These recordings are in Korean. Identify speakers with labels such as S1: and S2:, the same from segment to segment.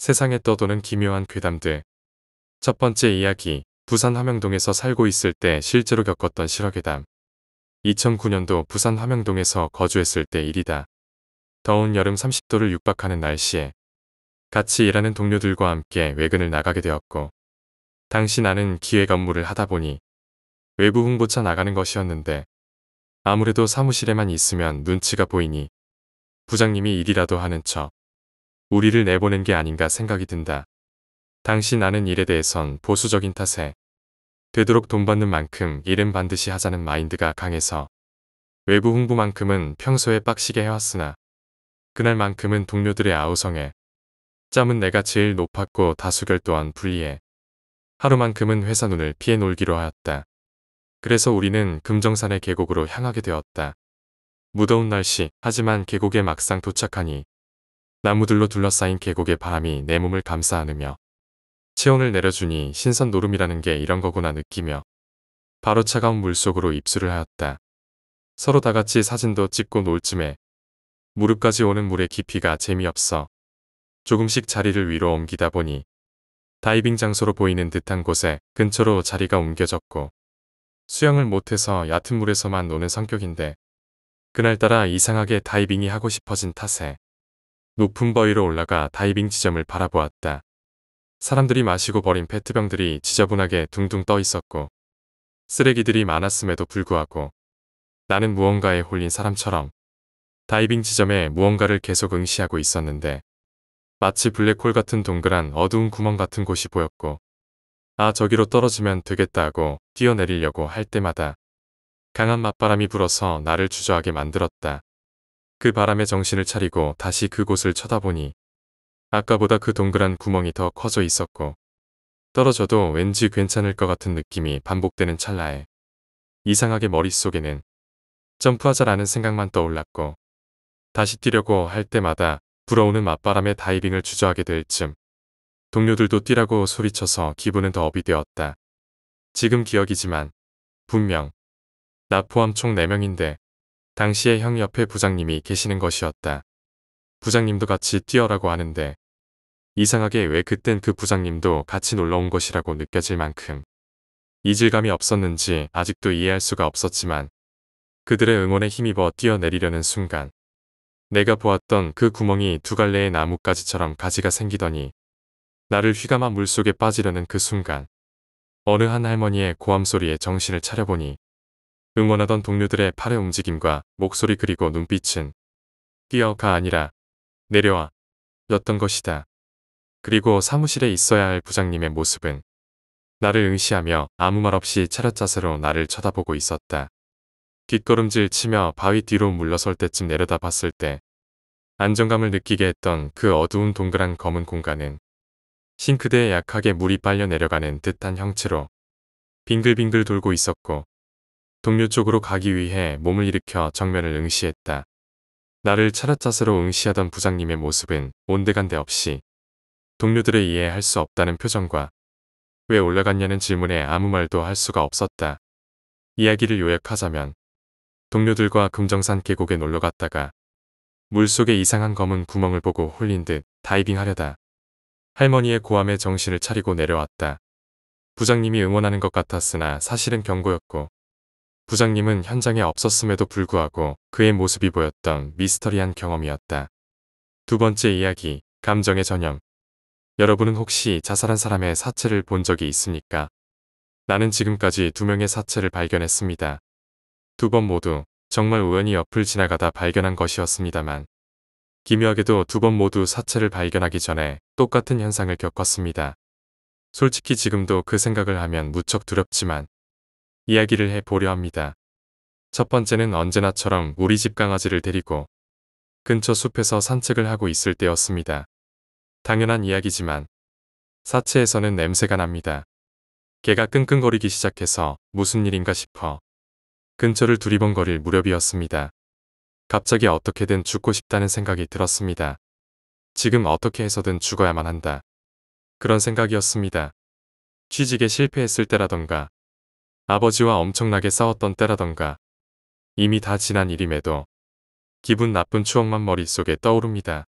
S1: 세상에 떠도는 기묘한 괴담들. 첫 번째 이야기, 부산 화명동에서 살고 있을 때 실제로 겪었던 실화괴담. 2009년도 부산 화명동에서 거주했을 때 일이다. 더운 여름 30도를 육박하는 날씨에 같이 일하는 동료들과 함께 외근을 나가게 되었고, 당시 나는 기획 업무를 하다 보니 외부 홍보차 나가는 것이었는데, 아무래도 사무실에만 있으면 눈치가 보이니 부장님이 일이라도 하는 척 우리를 내보낸 게 아닌가 생각이 든다. 당시 나는 일에 대해선 보수적인 탓에 되도록 돈 받는 만큼 일은 반드시 하자는 마인드가 강해서 외부 홍보만큼은 평소에 빡시게 해왔으나 그날만큼은 동료들의 아우성에 짬은 내가 제일 높았고 다수결 또한 불리해 하루만큼은 회사 눈을 피해 놀기로 하였다. 그래서 우리는 금정산의 계곡으로 향하게 되었다. 무더운 날씨, 하지만 계곡에 막상 도착하니 나무들로 둘러싸인 계곡의 바람이 내 몸을 감싸 안으며 체온을 내려주니 신선 노름이라는 게 이런 거구나 느끼며 바로 차가운 물속으로 입수를 하였다. 서로 다같이 사진도 찍고 놀 쯤에 무릎까지 오는 물의 깊이가 재미없어 조금씩 자리를 위로 옮기다 보니 다이빙 장소로 보이는 듯한 곳에 근처로 자리가 옮겨졌고, 수영을 못해서 얕은 물에서만 노는 성격인데 그날따라 이상하게 다이빙이 하고 싶어진 탓에 높은 버위로 올라가 다이빙 지점을 바라보았다. 사람들이 마시고 버린 페트병들이 지저분하게 둥둥 떠 있었고 쓰레기들이 많았음에도 불구하고 나는 무언가에 홀린 사람처럼 다이빙 지점에 무언가를 계속 응시하고 있었는데, 마치 블랙홀 같은 동그란 어두운 구멍 같은 곳이 보였고, 아, 저기로 떨어지면 되겠다 하고 뛰어내리려고 할 때마다 강한 맞바람이 불어서 나를 주저하게 만들었다. 그 바람에 정신을 차리고 다시 그곳을 쳐다보니 아까보다 그 동그란 구멍이 더 커져 있었고, 떨어져도 왠지 괜찮을 것 같은 느낌이 반복되는 찰나에 이상하게 머릿속에는 점프하자라는 생각만 떠올랐고, 다시 뛰려고 할 때마다 불어오는 맞바람에 다이빙을 주저하게 될 쯤 동료들도 뛰라고 소리쳐서 기분은 더 업이 되었다. 지금 기억이지만 분명 나 포함 총 4명인데 당시에 형 옆에 부장님이 계시는 것이었다. 부장님도 같이 뛰어라고 하는데 이상하게 왜 그땐 그 부장님도 같이 놀러 온 것이라고 느껴질 만큼 이질감이 없었는지 아직도 이해할 수가 없었지만, 그들의 응원에 힘입어 뛰어내리려는 순간 내가 보았던 그 구멍이 두 갈래의 나뭇가지처럼 가지가 생기더니 나를 휘감아 물속에 빠지려는 그 순간 어느 한 할머니의 고함소리에 정신을 차려보니 응원하던 동료들의 팔의 움직임과 목소리 그리고 눈빛은 뛰어가 아니라 내려와 였던 것이다. 그리고 사무실에 있어야 할 부장님의 모습은 나를 응시하며 아무 말 없이 차렷자세로 나를 쳐다보고 있었다. 뒷걸음질 치며 바위 뒤로 물러설 때쯤 내려다 봤을 때 안정감을 느끼게 했던 그 어두운 동그란 검은 공간은 싱크대에 약하게 물이 빨려 내려가는 듯한 형체로 빙글빙글 돌고 있었고, 동료 쪽으로 가기 위해 몸을 일으켜 정면을 응시했다. 나를 차렷자세로 응시하던 부장님의 모습은 온데간데 없이 동료들의 이해할 수 없다는 표정과 왜 올라갔냐는 질문에 아무 말도 할 수가 없었다. 이야기를 요약하자면 동료들과 금정산 계곡에 놀러 갔다가 물속에 이상한 검은 구멍을 보고 홀린 듯 다이빙하려다 할머니의 고함에 정신을 차리고 내려왔다. 부장님이 응원하는 것 같았으나 사실은 경고였고, 부장님은 현장에 없었음에도 불구하고 그의 모습이 보였던 미스터리한 경험이었다. 두 번째 이야기, 감정의 전염. 여러분은 혹시 자살한 사람의 사체를 본 적이 있습니까? 나는 지금까지 2명의 사체를 발견했습니다. 2번 모두 정말 우연히 옆을 지나가다 발견한 것이었습니다만, 기묘하게도 2번 모두 사체를 발견하기 전에 똑같은 현상을 겪었습니다. 솔직히 지금도 그 생각을 하면 무척 두렵지만 이야기를 해보려 합니다. 첫 번째는 언제나처럼 우리 집 강아지를 데리고 근처 숲에서 산책을 하고 있을 때였습니다. 당연한 이야기지만 사체에서는 냄새가 납니다. 개가 끙끙거리기 시작해서 무슨 일인가 싶어 근처를 두리번거릴 무렵이었습니다. 갑자기 어떻게든 죽고 싶다는 생각이 들었습니다. 지금 어떻게 해서든 죽어야만 한다. 그런 생각이었습니다. 취직에 실패했을 때라던가 아버지와 엄청나게 싸웠던 때라던가 이미 다 지난 일임에도 기분 나쁜 추억만 머릿속에 떠오릅니다.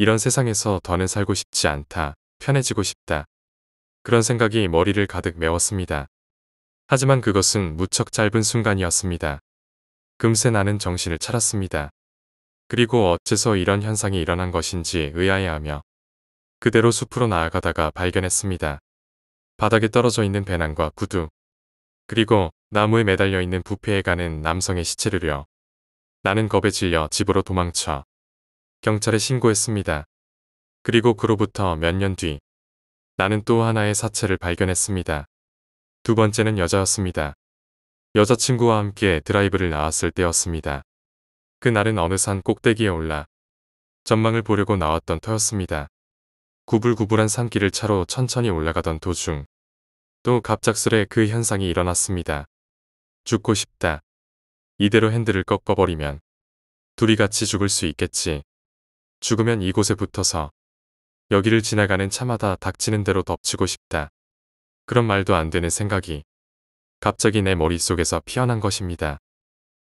S1: 이런 세상에서 더는 살고 싶지 않다. 편해지고 싶다. 그런 생각이 머리를 가득 메웠습니다. 하지만 그것은 무척 짧은 순간이었습니다. 금세 나는 정신을 차렸습니다. 그리고 어째서 이런 현상이 일어난 것인지 의아해하며 그대로 숲으로 나아가다가 발견했습니다. 바닥에 떨어져 있는 배낭과 구두, 그리고 나무에 매달려 있는 부패에 가는 남성의 시체를요. 나는 겁에 질려 집으로 도망쳐 경찰에 신고했습니다. 그리고 그로부터 몇 년 뒤 나는 또 하나의 사체를 발견했습니다. 두 번째는 여자였습니다. 여자친구와 함께 드라이브를 나왔을 때였습니다. 그날은 어느 산 꼭대기에 올라 전망을 보려고 나왔던 터였습니다. 구불구불한 산길을 차로 천천히 올라가던 도중 또 갑작스레 그 현상이 일어났습니다. 죽고 싶다. 이대로 핸들을 꺾어버리면 둘이 같이 죽을 수 있겠지. 죽으면 이곳에 붙어서 여기를 지나가는 차마다 닥치는 대로 덮치고 싶다. 그런 말도 안 되는 생각이 갑자기 내 머릿속에서 피어난 것입니다.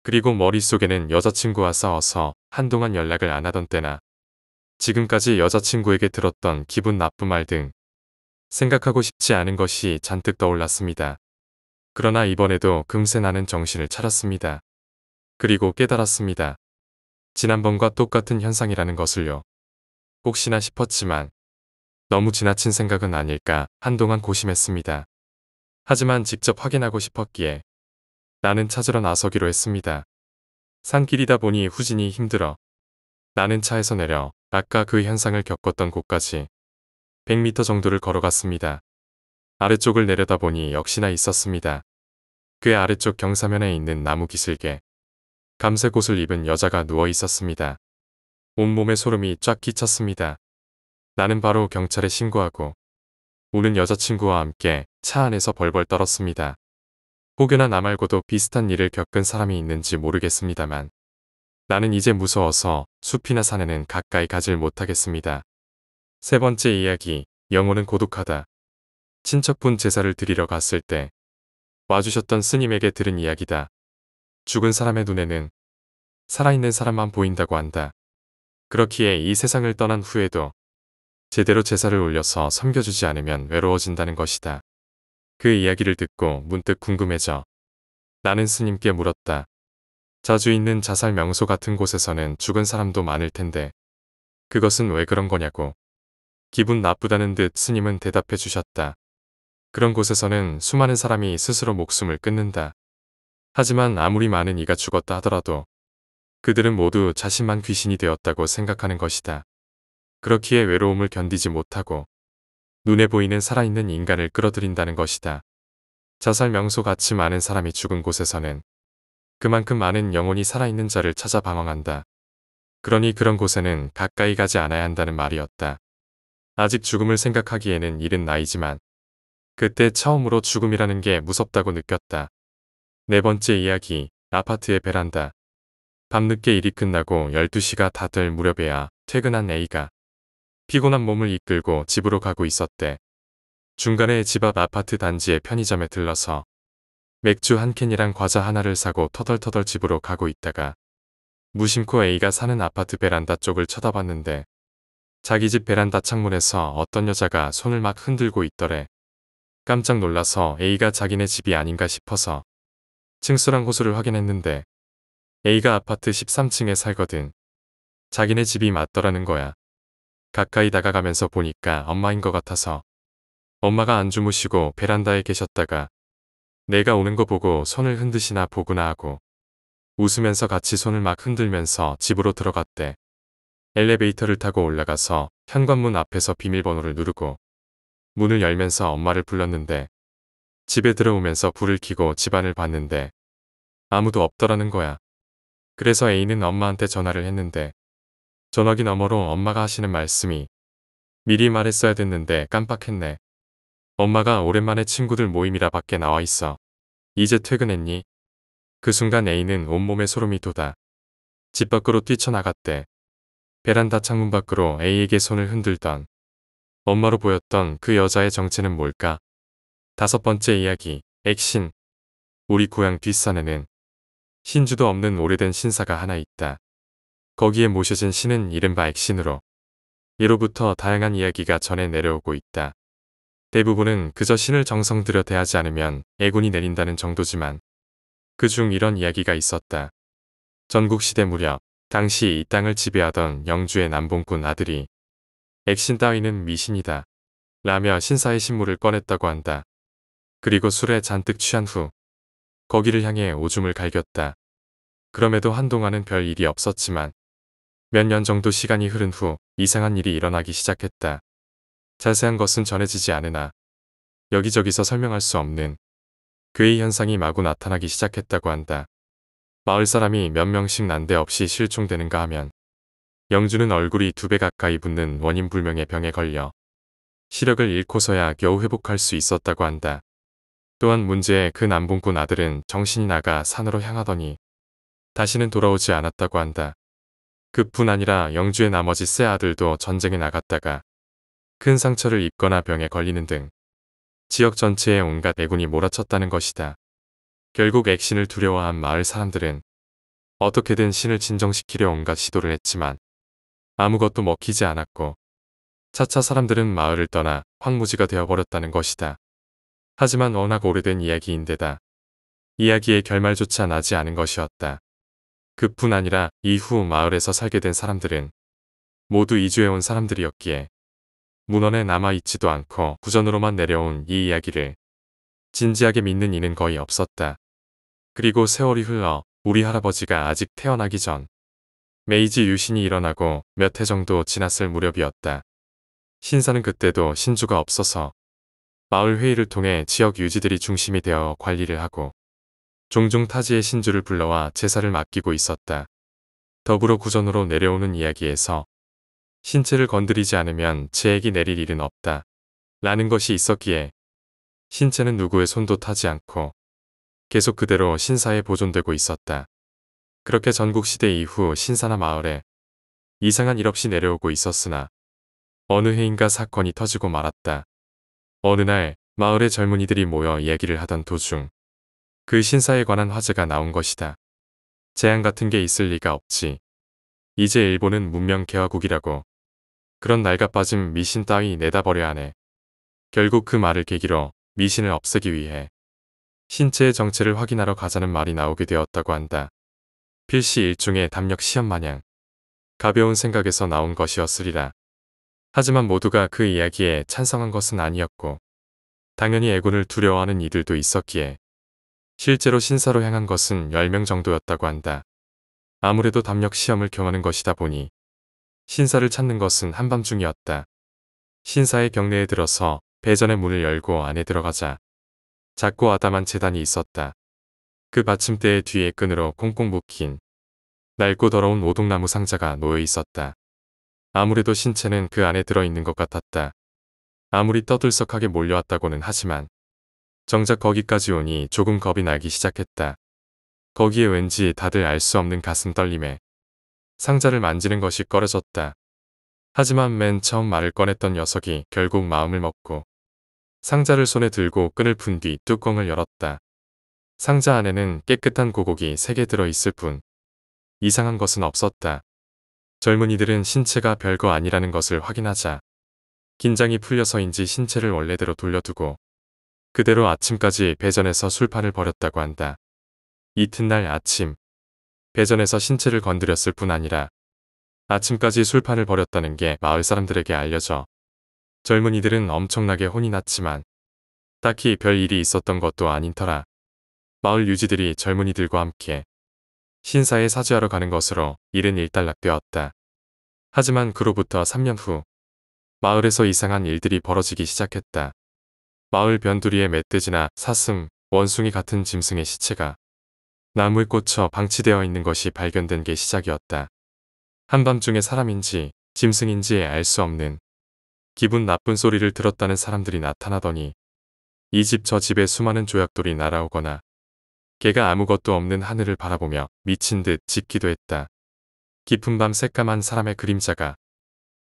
S1: 그리고 머릿속에는 여자친구와 싸워서 한동안 연락을 안 하던 때나 지금까지 여자친구에게 들었던 기분 나쁜 말 등 생각하고 싶지 않은 것이 잔뜩 떠올랐습니다. 그러나 이번에도 금세 나는 정신을 차렸습니다. 그리고 깨달았습니다. 지난번과 똑같은 현상이라는 것을요. 혹시나 싶었지만 너무 지나친 생각은 아닐까 한동안 고심했습니다. 하지만 직접 확인하고 싶었기에 나는 찾으러 나서기로 했습니다. 산길이다 보니 후진이 힘들어 나는 차에서 내려 아까 그 현상을 겪었던 곳까지 100m 정도를 걸어갔습니다. 아래쪽을 내려다보니 역시나 있었습니다. 그 아래쪽 경사면에 있는 나무 기슭에 감색 옷을 입은 여자가 누워 있었습니다. 온몸에 소름이 쫙 끼쳤습니다. 나는 바로 경찰에 신고하고 우는 여자친구와 함께 차 안에서 벌벌 떨었습니다. 혹여나 나 말고도 비슷한 일을 겪은 사람이 있는지 모르겠습니다만 나는 이제 무서워서 숲이나 산에는 가까이 가질 못하겠습니다. 세 번째 이야기, 영혼은 고독하다. 친척분 제사를 드리러 갔을 때 와주셨던 스님에게 들은 이야기다. 죽은 사람의 눈에는 살아있는 사람만 보인다고 한다. 그렇기에 이 세상을 떠난 후에도 제대로 제사를 올려서 섬겨주지 않으면 외로워진다는 것이다. 그 이야기를 듣고 문득 궁금해져 나는 스님께 물었다. 자주 있는 자살 명소 같은 곳에서는 죽은 사람도 많을 텐데 그것은 왜 그런 거냐고. 기분 나쁘다는 듯 스님은 대답해 주셨다. 그런 곳에서는 수많은 사람이 스스로 목숨을 끊는다. 하지만 아무리 많은 이가 죽었다 하더라도 그들은 모두 자신만 귀신이 되었다고 생각하는 것이다. 그렇기에 외로움을 견디지 못하고 눈에 보이는 살아있는 인간을 끌어들인다는 것이다. 자살 명소 같이 많은 사람이 죽은 곳에서는 그만큼 많은 영혼이 살아있는 자를 찾아 방황한다. 그러니 그런 곳에는 가까이 가지 않아야 한다는 말이었다. 아직 죽음을 생각하기에는 이른 나이지만 그때 처음으로 죽음이라는 게 무섭다고 느꼈다. 네 번째 이야기, 아파트의 베란다. 밤늦게 일이 끝나고 12시가 다 될 무렵에야 퇴근한 A가 피곤한 몸을 이끌고 집으로 가고 있었대. 중간에 집 앞 아파트 단지의 편의점에 들러서 맥주 한 캔이랑 과자 하나를 사고 터덜터덜 집으로 가고 있다가 무심코 A가 사는 아파트 베란다 쪽을 쳐다봤는데 자기 집 베란다 창문에서 어떤 여자가 손을 막 흔들고 있더래. 깜짝 놀라서 A가 자기네 집이 아닌가 싶어서 층수랑 호수를 확인했는데 A가 아파트 13층에 살거든. 자기네 집이 맞더라는 거야. 가까이 다가가면서 보니까 엄마인 것 같아서 엄마가 안 주무시고 베란다에 계셨다가 내가 오는 거 보고 손을 흔드시나 보구나 하고 웃으면서 같이 손을 막 흔들면서 집으로 들어갔대. 엘리베이터를 타고 올라가서 현관문 앞에서 비밀번호를 누르고 문을 열면서 엄마를 불렀는데 집에 들어오면서 불을 켜고 집안을 봤는데 아무도 없더라는 거야. 그래서 A는 엄마한테 전화를 했는데 전화기 너머로 엄마가 하시는 말씀이 미리 말했어야 됐는데 깜빡했네. 엄마가 오랜만에 친구들 모임이라 밖에 나와 있어. 이제 퇴근했니? 그 순간 A는 온몸에 소름이 돋아 집 밖으로 뛰쳐나갔대. 베란다 창문 밖으로 A에게 손을 흔들던 엄마로 보였던 그 여자의 정체는 뭘까? 다섯 번째 이야기, 액신. 우리 고향 뒷산에는 신주도 없는 오래된 신사가 하나 있다. 거기에 모셔진 신은 이른바 액신으로 예로부터 다양한 이야기가 전해 내려오고 있다. 대부분은 그저 신을 정성 들여 대하지 않으면 애군이 내린다는 정도지만 그중 이런 이야기가 있었다. 전국시대 무렵 당시 이 땅을 지배하던 영주의 남봉꾼 아들이 액신 따위는 미신이다 라며 신사의 신물을 꺼냈다고 한다. 그리고 술에 잔뜩 취한 후 거기를 향해 오줌을 갈겼다. 그럼에도 한동안은 별 일이 없었지만 몇 년 정도 시간이 흐른 후 이상한 일이 일어나기 시작했다. 자세한 것은 전해지지 않으나 여기저기서 설명할 수 없는 괴이 현상이 마구 나타나기 시작했다고 한다. 마을 사람이 몇 명씩 난데없이 실종되는가 하면 영주는 얼굴이 2배 가까이 붓는 원인불명의 병에 걸려 시력을 잃고서야 겨우 회복할 수 있었다고 한다. 또한 문제의 그 남봉꾼 아들은 정신이 나가 산으로 향하더니 다시는 돌아오지 않았다고 한다. 그뿐 아니라 영주의 나머지 세 아들도 전쟁에 나갔다가 큰 상처를 입거나 병에 걸리는 등 지역 전체에 온갖 애군이 몰아쳤다는 것이다. 결국 액신을 두려워한 마을 사람들은 어떻게든 신을 진정시키려 온갖 시도를 했지만 아무것도 먹히지 않았고 차차 사람들은 마을을 떠나 황무지가 되어버렸다는 것이다. 하지만 워낙 오래된 이야기인데다 이야기의 결말조차 나지 않은 것이었다. 그뿐 아니라 이후 마을에서 살게 된 사람들은 모두 이주해온 사람들이었기에 문헌에 남아있지도 않고 구전으로만 내려온 이 이야기를 진지하게 믿는 이는 거의 없었다. 그리고 세월이 흘러 우리 할아버지가 아직 태어나기 전 메이지 유신이 일어나고 몇 해 정도 지났을 무렵이었다. 신사는 그때도 신주가 없어서 마을 회의를 통해 지역 유지들이 중심이 되어 관리를 하고 종종 타지의 신주를 불러와 제사를 맡기고 있었다. 더불어 구전으로 내려오는 이야기에서 신체를 건드리지 않으면 제액이 내릴 일은 없다 라는 것이 있었기에 신체는 누구의 손도 타지 않고 계속 그대로 신사에 보존되고 있었다. 그렇게 전국시대 이후 신사나 마을에 이상한 일 없이 내려오고 있었으나 어느 해인가 사건이 터지고 말았다. 어느 날 마을의 젊은이들이 모여 이야기를 하던 도중 그 신사에 관한 화제가 나온 것이다. 재앙 같은 게 있을 리가 없지. 이제 일본은 문명 개화국이라고. 그런 낡아빠진 미신 따위 내다버려 하네. 결국 그 말을 계기로 미신을 없애기 위해 신체의 정체를 확인하러 가자는 말이 나오게 되었다고 한다. 필시 일종의 담력 시험 마냥 가벼운 생각에서 나온 것이었으리라. 하지만 모두가 그 이야기에 찬성한 것은 아니었고 당연히 애군을 두려워하는 이들도 있었기에 실제로 신사로 향한 것은 10명 정도였다고 한다. 아무래도 담력 시험을 경하는 것이다 보니 신사를 찾는 것은 한밤중이었다. 신사의 경내에 들어서 배전의 문을 열고 안에 들어가자 작고 아담한 제단이 있었다. 그 받침대의 뒤에 끈으로 꽁꽁 묶인 낡고 더러운 오동나무 상자가 놓여 있었다. 아무래도 신체는 그 안에 들어있는 것 같았다. 아무리 떠들썩하게 몰려왔다고는 하지만 정작 거기까지 오니 조금 겁이 나기 시작했다. 거기에 왠지 다들 알 수 없는 가슴 떨림에 상자를 만지는 것이 꺼려졌다. 하지만 맨 처음 말을 꺼냈던 녀석이 결국 마음을 먹고 상자를 손에 들고 끈을 푼 뒤 뚜껑을 열었다. 상자 안에는 깨끗한 고곡이 3개 들어있을 뿐 이상한 것은 없었다. 젊은이들은 신체가 별거 아니라는 것을 확인하자 긴장이 풀려서인지 신체를 원래대로 돌려두고 그대로 아침까지 배전에서 술판을 벌였다고 한다. 이튿날 아침 배전에서 신체를 건드렸을 뿐 아니라 아침까지 술판을 벌였다는 게 마을 사람들에게 알려져 젊은이들은 엄청나게 혼이 났지만 딱히 별 일이 있었던 것도 아닌 터라 마을 유지들이 젊은이들과 함께 신사에 사죄하러 가는 것으로 일은 일단락되었다. 하지만 그로부터 3년 후 마을에서 이상한 일들이 벌어지기 시작했다. 마을 변두리에 멧돼지나 사슴, 원숭이 같은 짐승의 시체가 나무에 꽂혀 방치되어 있는 것이 발견된 게 시작이었다. 한밤중에 사람인지 짐승인지 알 수 없는 기분 나쁜 소리를 들었다는 사람들이 나타나더니 이 집 저 집에 수많은 조약돌이 날아오거나 개가 아무것도 없는 하늘을 바라보며 미친 듯 짖기도 했다. 깊은 밤 새까만 사람의 그림자가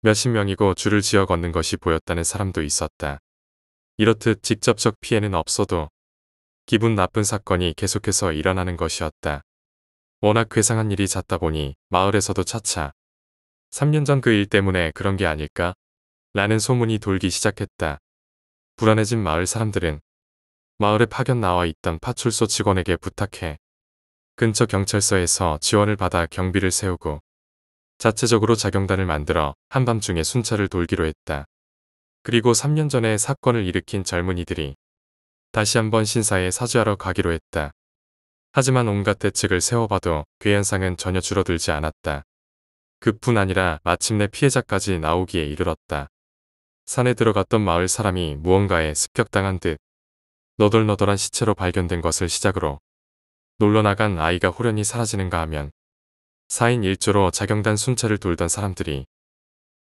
S1: 몇십 명이고 줄을 지어 걷는 것이 보였다는 사람도 있었다. 이렇듯 직접적 피해는 없어도 기분 나쁜 사건이 계속해서 일어나는 것이었다. 워낙 괴상한 일이 잦다 보니 마을에서도 차차 3년 전 그 일 때문에 그런 게 아닐까? 라는 소문이 돌기 시작했다. 불안해진 마을 사람들은 마을에 파견 나와 있던 파출소 직원에게 부탁해 근처 경찰서에서 지원을 받아 경비를 세우고 자체적으로 자경단을 만들어 한밤중에 순찰을 돌기로 했다. 그리고 3년 전에 사건을 일으킨 젊은이들이 다시 한번 신사에 사죄하러 가기로 했다. 하지만 온갖 대책을 세워봐도 괴현상은 전혀 줄어들지 않았다. 그뿐 아니라 마침내 피해자까지 나오기에 이르렀다. 산에 들어갔던 마을 사람이 무언가에 습격당한 듯 너덜너덜한 시체로 발견된 것을 시작으로 놀러나간 아이가 호련히 사라지는가 하면 4인 1조로 자경단 순찰을 돌던 사람들이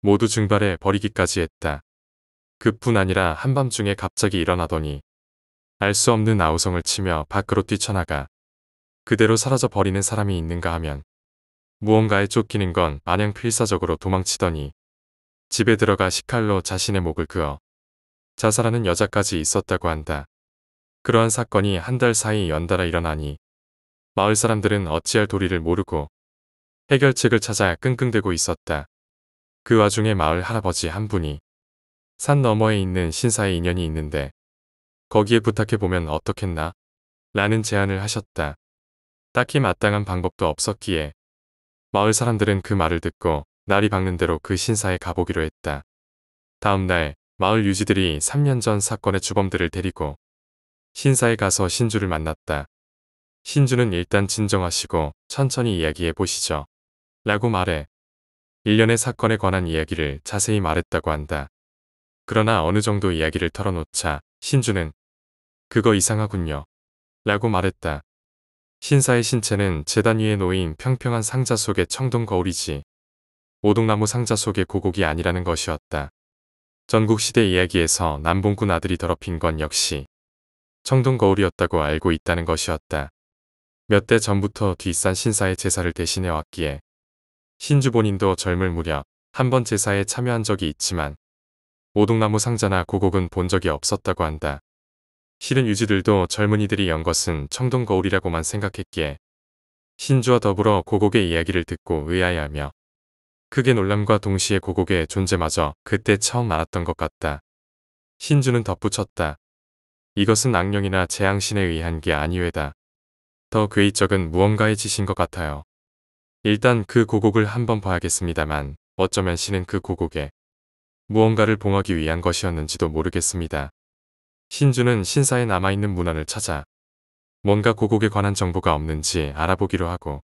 S1: 모두 증발해 버리기까지 했다. 그뿐 아니라 한밤중에 갑자기 일어나더니 알 수 없는 아우성을 치며 밖으로 뛰쳐나가 그대로 사라져 버리는 사람이 있는가 하면 무언가에 쫓기는 건 마냥 필사적으로 도망치더니 집에 들어가 식칼로 자신의 목을 그어 자살하는 여자까지 있었다고 한다. 그러한 사건이 한 달 사이 연달아 일어나니 마을 사람들은 어찌할 도리를 모르고 해결책을 찾아 끙끙대고 있었다. 그 와중에 마을 할아버지 한 분이 산 너머에 있는 신사에 인연이 있는데 거기에 부탁해보면 어떻겠나? 라는 제안을 하셨다. 딱히 마땅한 방법도 없었기에 마을 사람들은 그 말을 듣고 날이 밝는 대로 그 신사에 가보기로 했다. 다음 날 마을 유지들이 3년 전 사건의 주범들을 데리고 신사에 가서 신주를 만났다. 신주는 일단 진정하시고 천천히 이야기해 보시죠. 라고 말해 일련의 사건에 관한 이야기를 자세히 말했다고 한다. 그러나 어느 정도 이야기를 털어놓자 신주는 그거 이상하군요. 라고 말했다. 신사의 신체는 제단 위에 놓인 평평한 상자 속의 청동 거울이지 오동나무 상자 속의 고곡이 아니라는 것이었다. 전국시대 이야기에서 남봉꾼 아들이 더럽힌 건 역시 청동 거울이었다고 알고 있다는 것이었다. 몇 대 전부터 뒷산 신사의 제사를 대신해 왔기에 신주 본인도 젊을 무렵 한 번 제사에 참여한 적이 있지만 오동나무 상자나 고곡은 본 적이 없었다고 한다. 실은 유지들도 젊은이들이 연 것은 청동 거울이라고만 생각했기에 신주와 더불어 고곡의 이야기를 듣고 의아해하며 크게 놀람과 동시에 고곡의 존재마저 그때 처음 알았던 것 같다. 신주는 덧붙였다. 이것은 악령이나 재앙신에 의한 게 아니외다. 더 괴이적은 무언가의 짓인 것 같아요. 일단 그 고곡을 한번 봐야겠습니다만 어쩌면 신은 그 고곡에 무언가를 봉하기 위한 것이었는지도 모르겠습니다. 신주는 신사에 남아있는 문헌을 찾아 뭔가 고곡에 관한 정보가 없는지 알아보기로 하고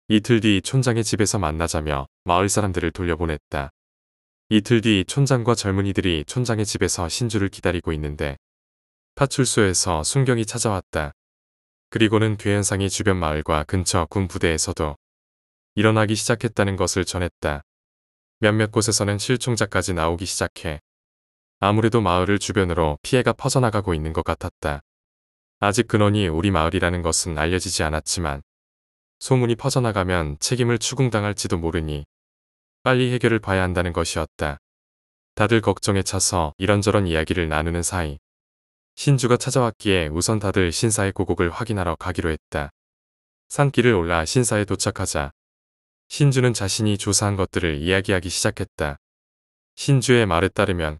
S1: 이틀 뒤 촌장의 집에서 만나자며 마을 사람들을 돌려보냈다. 이틀 뒤 촌장과 젊은이들이 촌장의 집에서 신주를 기다리고 있는데 파출소에서 순경이 찾아왔다. 그리고는 괴현상이 주변 마을과 근처 군 부대에서도 일어나기 시작했다는 것을 전했다. 몇몇 곳에서는 실종자까지 나오기 시작해 아무래도 마을을 주변으로 피해가 퍼져나가고 있는 것 같았다. 아직 근원이 우리 마을이라는 것은 알려지지 않았지만 소문이 퍼져나가면 책임을 추궁당할지도 모르니 빨리 해결을 봐야 한다는 것이었다. 다들 걱정에 차서 이런저런 이야기를 나누는 사이 신주가 찾아왔기에 우선 다들 신사의 고곡을 확인하러 가기로 했다. 산길을 올라 신사에 도착하자 신주는 자신이 조사한 것들을 이야기하기 시작했다. 신주의 말에 따르면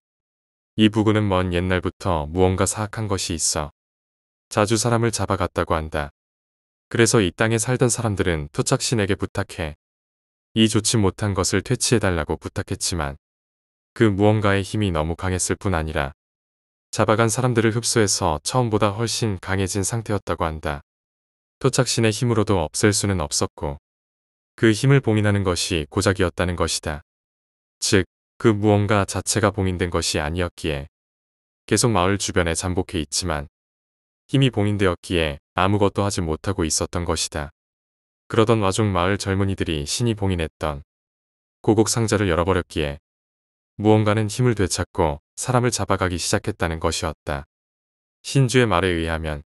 S1: 이 부근은 먼 옛날부터 무언가 사악한 것이 있어 자주 사람을 잡아갔다고 한다. 그래서 이 땅에 살던 사람들은 토착신에게 부탁해 이 좋지 못한 것을 퇴치해달라고 부탁했지만 그 무언가의 힘이 너무 강했을 뿐 아니라 잡아간 사람들을 흡수해서 처음보다 훨씬 강해진 상태였다고 한다. 토착신의 힘으로도 없앨 수는 없었고 그 힘을 봉인하는 것이 고작이었다는 것이다. 즉, 그 무언가 자체가 봉인된 것이 아니었기에 계속 마을 주변에 잠복해 있지만 힘이 봉인되었기에 아무것도 하지 못하고 있었던 것이다. 그러던 와중 마을 젊은이들이 신이 봉인했던 고곡 상자를 열어버렸기에 무언가는 힘을 되찾고 사람을 잡아가기 시작했다는 것이었다. 신주의 말에 의하면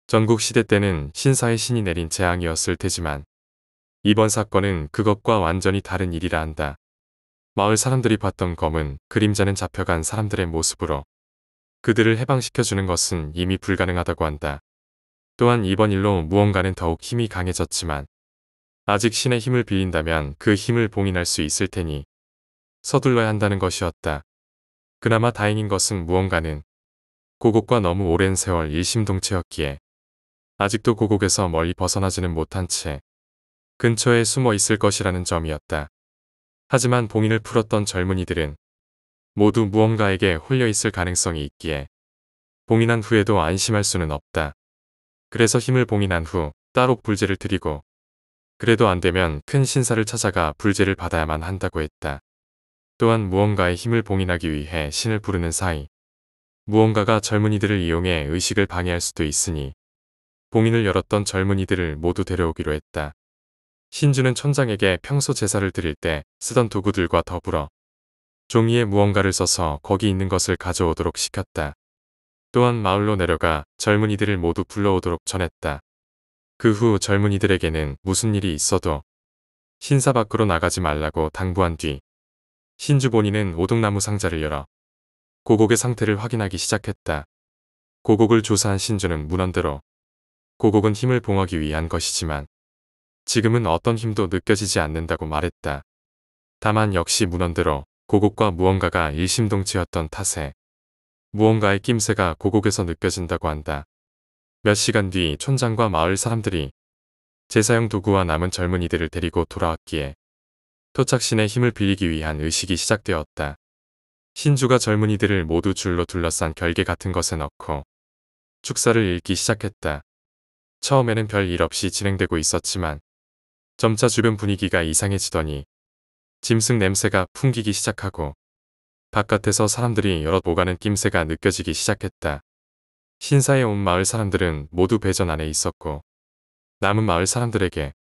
S1: 전국 시대 때는 신사의 신이 내린 재앙이었을 테지만 이번 사건은 그것과 완전히 다른 일이라 한다. 마을 사람들이 봤던 검은 그림자는 잡혀간 사람들의 모습으로 그들을 해방시켜주는 것은 이미 불가능하다고 한다. 또한 이번 일로 무언가는 더욱 힘이 강해졌지만 아직 신의 힘을 빌린다면 그 힘을 봉인할 수 있을 테니 서둘러야 한다는 것이었다. 그나마 다행인 것은 무언가는 고곡과 너무 오랜 세월 일심동체였기에 아직도 고곡에서 멀리 벗어나지는 못한 채 근처에 숨어 있을 것이라는 점이었다. 하지만 봉인을 풀었던 젊은이들은 모두 무언가에게 홀려 있을 가능성이 있기에 봉인한 후에도 안심할 수는 없다. 그래서 힘을 봉인한 후 따로 불제를 드리고 그래도 안 되면 큰 신사를 찾아가 불제를 받아야만 한다고 했다. 또한 무언가의 힘을 봉인하기 위해 신을 부르는 사이 무언가가 젊은이들을 이용해 의식을 방해할 수도 있으니 봉인을 열었던 젊은이들을 모두 데려오기로 했다. 신주는 촌장에게 평소 제사를 드릴 때 쓰던 도구들과 더불어 종이에 무언가를 써서 거기 있는 것을 가져오도록 시켰다. 또한 마을로 내려가 젊은이들을 모두 불러오도록 전했다. 그 후 젊은이들에게는 무슨 일이 있어도 신사 밖으로 나가지 말라고 당부한 뒤 신주 본인은 오동나무 상자를 열어 고곡의 상태를 확인하기 시작했다. 고곡을 조사한 신주는 문헌대로 고곡은 힘을 봉하기 위한 것이지만 지금은 어떤 힘도 느껴지지 않는다고 말했다. 다만 역시 문헌대로 고곡과 무언가가 일심동체였던 탓에 무언가의 낌새가 고곡에서 느껴진다고 한다. 몇 시간 뒤 촌장과 마을 사람들이 제사용 도구와 남은 젊은이들을 데리고 돌아왔기에 토착신의 힘을 빌리기 위한 의식이 시작되었다. 신주가 젊은이들을 모두 줄로 둘러싼 결계 같은 것에 넣고 축사를 읽기 시작했다. 처음에는 별 일 없이 진행되고 있었지만 점차 주변 분위기가 이상해지더니 짐승 냄새가 풍기기 시작하고 바깥에서 사람들이 여럿 오가는 낌새가 느껴지기 시작했다. 신사에 온 마을 사람들은 모두 배전 안에 있었고 남은 마을 사람들에게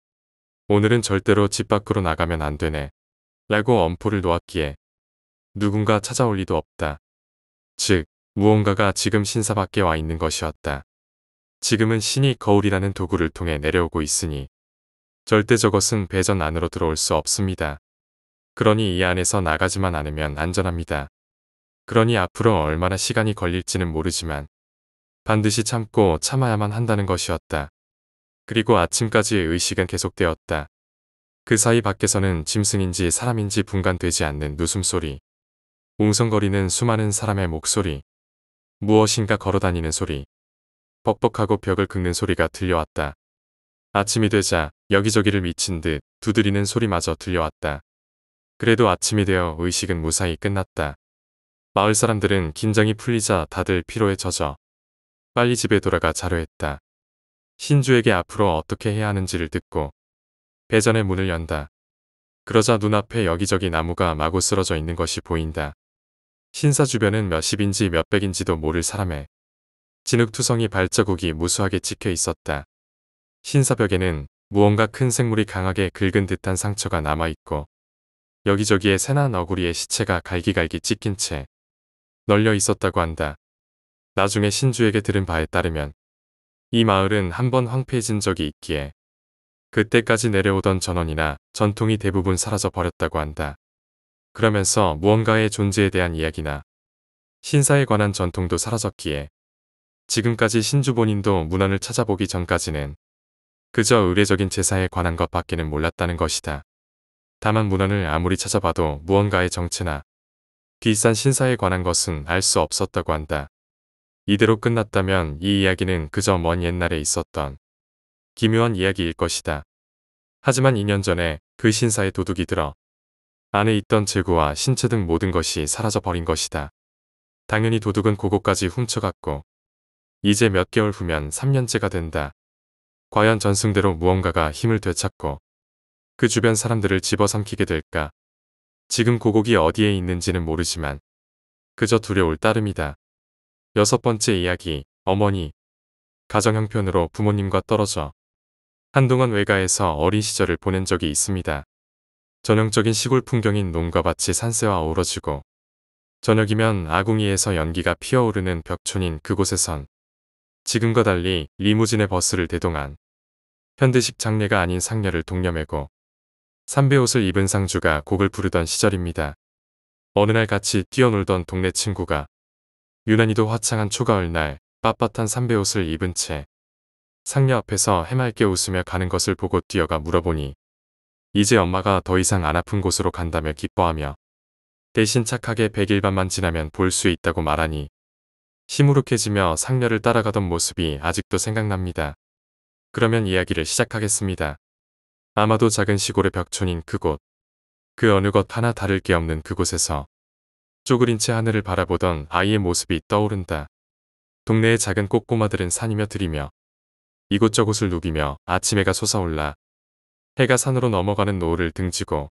S1: 오늘은 절대로 집 밖으로 나가면 안 되네 라고 엄포를 놓았기에 누군가 찾아올 리도 없다. 즉 무언가가 지금 신사 밖에 와 있는 것이었다. 지금은 신이 거울이라는 도구를 통해 내려오고 있으니 절대 저것은 배전 안으로 들어올 수 없습니다. 그러니 이 안에서 나가지만 않으면 안전합니다. 그러니 앞으로 얼마나 시간이 걸릴지는 모르지만 반드시 참고 참아야만 한다는 것이었다. 그리고 아침까지의 의식은 계속되었다. 그 사이 밖에서는 짐승인지 사람인지 분간되지 않는 누숨소리, 웅성거리는 수많은 사람의 목소리, 무엇인가 걸어다니는 소리, 벅벅하고 벽을 긁는 소리가 들려왔다. 아침이 되자 여기저기를 미친 듯 두드리는 소리마저 들려왔다. 그래도 아침이 되어 의식은 무사히 끝났다. 마을 사람들은 긴장이 풀리자 다들 피로에 젖어 빨리 집에 돌아가 자려 했다. 신주에게 앞으로 어떻게 해야 하는지를 듣고 배전의 문을 연다. 그러자 눈앞에 여기저기 나무가 마구 쓰러져 있는 것이 보인다. 신사 주변은 몇십인지 몇백인지도 모를 사람의 진흙투성이 발자국이 무수하게 찍혀 있었다. 신사벽에는 무언가 큰 생물이 강하게 긁은 듯한 상처가 남아있고 여기저기에 새나 너구리의 시체가 갈기갈기 찢긴 채 널려 있었다고 한다. 나중에 신주에게 들은 바에 따르면 이 마을은 한번 황폐해진 적이 있기에 그때까지 내려오던 전원이나 전통이 대부분 사라져 버렸다고 한다. 그러면서 무언가의 존재에 대한 이야기나 신사에 관한 전통도 사라졌기에 지금까지 신주 본인도 문헌을 찾아보기 전까지는 그저 의례적인 제사에 관한 것밖에는 몰랐다는 것이다. 다만 문헌을 아무리 찾아봐도 무언가의 정체나 뒷산 신사에 관한 것은 알 수 없었다고 한다. 이대로 끝났다면 이 이야기는 그저 먼 옛날에 있었던 기묘한 이야기일 것이다. 하지만 2년 전에 그 신사에 도둑이 들어 안에 있던 재고와 신체 등 모든 것이 사라져버린 것이다. 당연히 도둑은 그곳까지 훔쳐갔고 이제 몇 개월 후면 3년째가 된다. 과연 전승대로 무언가가 힘을 되찾고 그 주변 사람들을 집어삼키게 될까? 지금 고곡이 어디에 있는지는 모르지만 그저 두려울 따름이다. 6번째 이야기, 어머니. 가정 형편으로 부모님과 떨어져 한동안 외가에서 어린 시절을 보낸 적이 있습니다. 전형적인 시골 풍경인 논과 밭이 산새와 어우러지고 저녁이면 아궁이에서 연기가 피어오르는 벽촌인 그곳에선 지금과 달리 리무진의 버스를 대동한 현대식 장례가 아닌 상녀를 동여매고 삼배옷을 입은 상주가 곡을 부르던 시절입니다. 어느 날 같이 뛰어놀던 동네 친구가 유난히도 화창한 초가을 날 빳빳한 삼배옷을 입은 채 상녀 앞에서 해맑게 웃으며 가는 것을 보고 뛰어가 물어보니 이제 엄마가 더 이상 안 아픈 곳으로 간다며 기뻐하며 대신 착하게 100일반만 지나면 볼 수 있다고 말하니 시무룩해지며 상녀를 따라가던 모습이 아직도 생각납니다. 그러면 이야기를 시작하겠습니다. 아마도 작은 시골의 벽촌인 그곳. 그 어느 것 하나 다를 게 없는 그곳에서 쪼그린 채 하늘을 바라보던 아이의 모습이 떠오른다. 동네의 작은 꼬꼬마들은 산이며 들이며 이곳저곳을 누비며 아침 해가 솟아올라 해가 산으로 넘어가는 노을을 등지고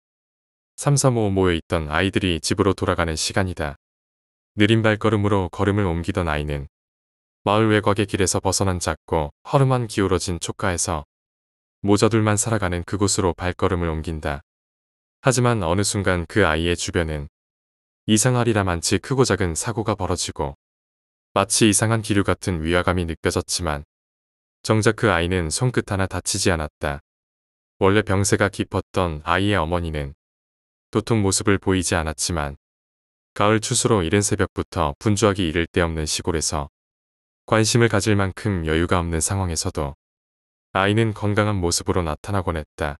S1: 삼삼오오 모여있던 아이들이 집으로 돌아가는 시간이다. 느린 발걸음으로 걸음을 옮기던 아이는 마을 외곽의 길에서 벗어난 작고 허름한 기울어진 촉가에서 모자둘만 살아가는 그곳으로 발걸음을 옮긴다. 하지만 어느 순간 그 아이의 주변은 이상하리라 많지 크고 작은 사고가 벌어지고 마치 이상한 기류 같은 위화감이 느껴졌지만 정작 그 아이는 손끝 하나 다치지 않았다. 원래 병세가 깊었던 아이의 어머니는 도통 모습을 보이지 않았지만 가을 추수로 이른 새벽부터 분주하기 이를 데 없는 시골에서 관심을 가질 만큼 여유가 없는 상황에서도 아이는 건강한 모습으로 나타나곤 했다.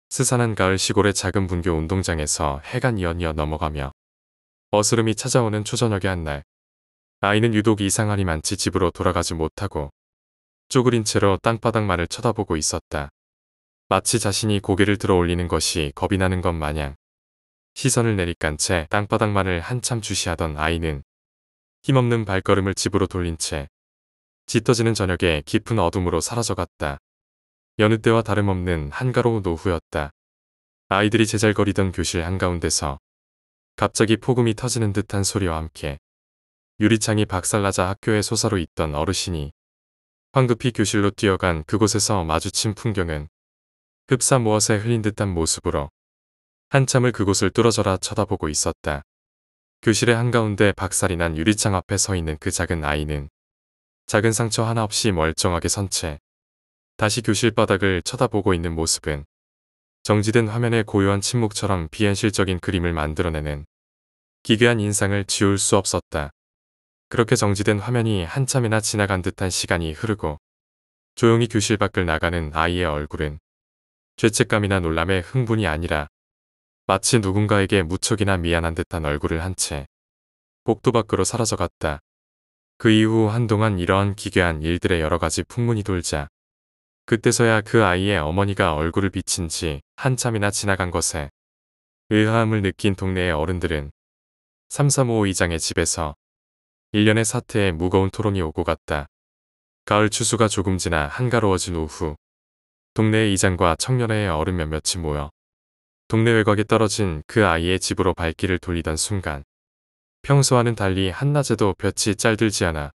S1: 스산한 가을 시골의 작은 분교 운동장에서 해가 뉘어뉘어 넘어가며 어스름이 찾아오는 초저녁의 한날 아이는 유독 이상하니 많지 집으로 돌아가지 못하고 쪼그린 채로 땅바닥만을 쳐다보고 있었다. 마치 자신이 고개를 들어 올리는 것이 겁이 나는 것 마냥 시선을 내리깐 채 땅바닥만을 한참 주시하던 아이는 힘없는 발걸음을 집으로 돌린 채 짙어지는 저녁에 깊은 어둠으로 사라져갔다. 여느 때와 다름없는 한가로운 오후였다. 아이들이 제잘거리던 교실 한가운데서 갑자기 폭음이 터지는 듯한 소리와 함께 유리창이 박살나자 학교에 소사로 있던 어르신이 황급히 교실로 뛰어간 그곳에서 마주친 풍경은 흡사 무엇에 흘린 듯한 모습으로 한참을 그곳을 뚫어져라 쳐다보고 있었다. 교실의 한가운데 박살이 난 유리창 앞에 서 있는 그 작은 아이는 작은 상처 하나 없이 멀쩡하게 선 채 다시 교실 바닥을 쳐다보고 있는 모습은 정지된 화면의 고요한 침묵처럼 비현실적인 그림을 만들어내는 기괴한 인상을 지울 수 없었다. 그렇게 정지된 화면이 한참이나 지나간 듯한 시간이 흐르고 조용히 교실 밖을 나가는 아이의 얼굴은 죄책감이나 놀람의 흥분이 아니라 마치 누군가에게 무척이나 미안한 듯한 얼굴을 한 채 복도 밖으로 사라져갔다. 그 이후 한동안 이러한 기괴한 일들의 여러 가지 풍문이 돌자 그때서야 그 아이의 어머니가 얼굴을 비친 지 한참이나 지나간 것에 의아함을 느낀 동네의 어른들은 3355 이장의 집에서 일련의 사태에 무거운 토론이 오고 갔다. 가을 추수가 조금 지나 한가로워진 오후 동네의 이장과 청년회의 어른 몇몇이 모여 동네 외곽에 떨어진 그 아이의 집으로 발길을 돌리던 순간 평소와는 달리 한낮에도 볕이 짤들지 않아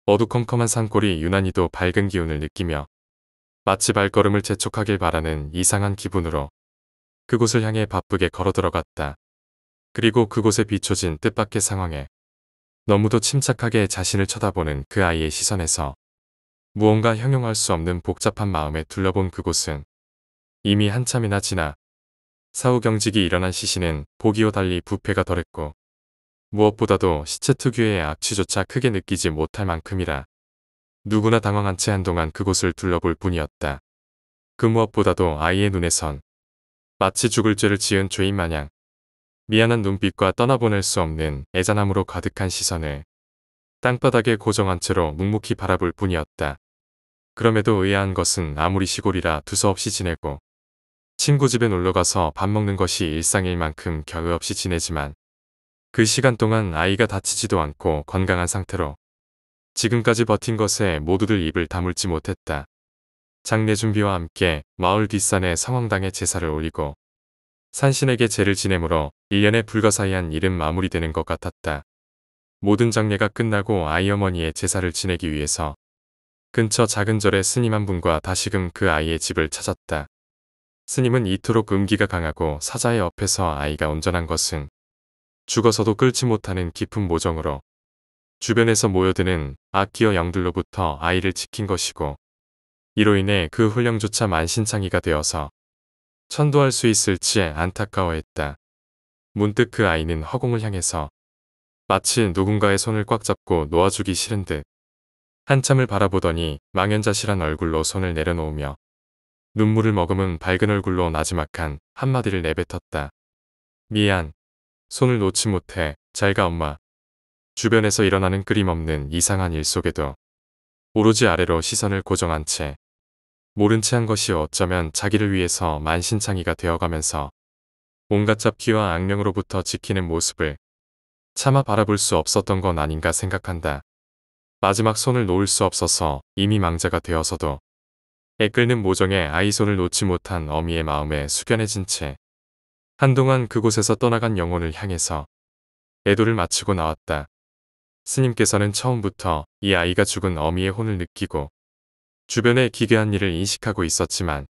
S1: 어두컴컴한 산골이 유난히도 밝은 기운을 느끼며 마치 발걸음을 재촉하길 바라는 이상한 기분으로 그곳을 향해 바쁘게 걸어 들어갔다. 그리고 그곳에 비춰진 뜻밖의 상황에 너무도 침착하게 자신을 쳐다보는 그 아이의 시선에서 무언가 형용할 수 없는 복잡한 마음에 둘러본 그곳은 이미 한참이나 지나 사후 경직이 일어난 시신은 보기와 달리 부패가 덜했고 무엇보다도 시체 특유의 악취조차 크게 느끼지 못할 만큼이라 누구나 당황한 채 한동안 그곳을 둘러볼 뿐이었다. 그 무엇보다도 아이의 눈에선 마치 죽을 죄를 지은 죄인 마냥 미안한 눈빛과 떠나보낼 수 없는 애잔함으로 가득한 시선을 땅바닥에 고정한 채로 묵묵히 바라볼 뿐이었다. 그럼에도 의아한 것은 아무리 시골이라 두서없이 지내고 친구 집에 놀러가서 밥 먹는 것이 일상일 만큼 격의 없이 지내지만 그 시간 동안 아이가 다치지도 않고 건강한 상태로 지금까지 버틴 것에 모두들 입을 다물지 못했다. 장례 준비와 함께 마을 뒷산에 성황당에 제사를 올리고 산신에게 제를 지내므로 1년의 불가사의한 일은 마무리되는 것 같았다. 모든 장례가 끝나고 아이 어머니의 제사를 지내기 위해서 근처 작은 절의 스님 한 분과 다시금 그 아이의 집을 찾았다. 스님은 이토록 음기가 강하고 사자의 옆에서 아이가 온전한 것은 죽어서도 끌지 못하는 깊은 모정으로 주변에서 모여드는 악기와 영들로부터 아이를 지킨 것이고 이로 인해 그 훈령조차 만신창이가 되어서 천도할 수 있을지 안타까워했다. 문득 그 아이는 허공을 향해서 마치 누군가의 손을 꽉 잡고 놓아주기 싫은 듯 한참을 바라보더니 망연자실한 얼굴로 손을 내려놓으며 눈물을 머금은 밝은 얼굴로 나지막한 한마디를 내뱉었다. 미안. 손을 놓지 못해. 잘 가 엄마. 주변에서 일어나는 끊임없는 이상한 일 속에도 오로지 아래로 시선을 고정한 채 모른 채 한 것이 어쩌면 자기를 위해서 만신창이가 되어가면서 온갖 잡기와 악령으로부터 지키는 모습을 차마 바라볼 수 없었던 건 아닌가 생각한다. 마지막 손을 놓을 수 없어서 이미 망자가 되어서도 애끓는 모정에 아이 손을 놓지 못한 어미의 마음에 숙연해진 채 한동안 그곳에서 떠나간 영혼을 향해서 애도를 마치고 나왔다. 스님께서는 처음부터 이 아이가 죽은 어미의 혼을 느끼고 주변의 기괴한 일을 인식하고 있었지만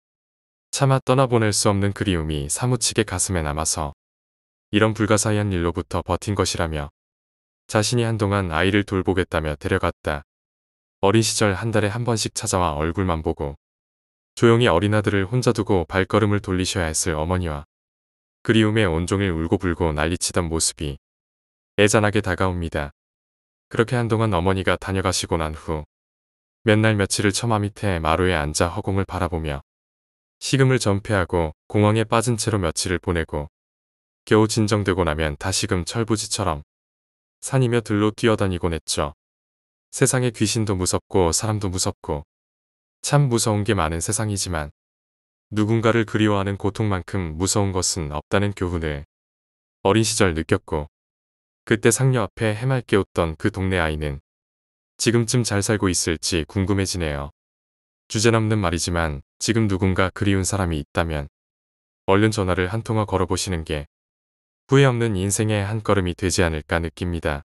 S1: 차마 떠나보낼 수 없는 그리움이 사무치게 가슴에 남아서 이런 불가사의한 일로부터 버틴 것이라며 자신이 한동안 아이를 돌보겠다며 데려갔다. 어린 시절 한 달에 한 번씩 찾아와 얼굴만 보고 조용히 어린 아들을 혼자 두고 발걸음을 돌리셔야 했을 어머니와 그리움에 온종일 울고불고 난리치던 모습이 애잔하게 다가옵니다. 그렇게 한동안 어머니가 다녀가시고 난 후 몇 날 며칠을 처마 밑에 마루에 앉아 허공을 바라보며 식음을 전폐하고 공황에 빠진 채로 며칠을 보내고 겨우 진정되고 나면 다시금 철부지처럼 산이며 들로 뛰어다니곤 했죠. 세상에 귀신도 무섭고 사람도 무섭고 참 무서운 게 많은 세상이지만 누군가를 그리워하는 고통만큼 무서운 것은 없다는 교훈을 어린 시절 느꼈고 그때 상녀 앞에 해맑게 웃던 그 동네 아이는 지금쯤 잘 살고 있을지 궁금해지네요. 주제넘는 말이지만 지금 누군가 그리운 사람이 있다면 얼른 전화를 한 통화 걸어보시는 게 후회 없는 인생의 한 걸음이 되지 않을까 느낍니다.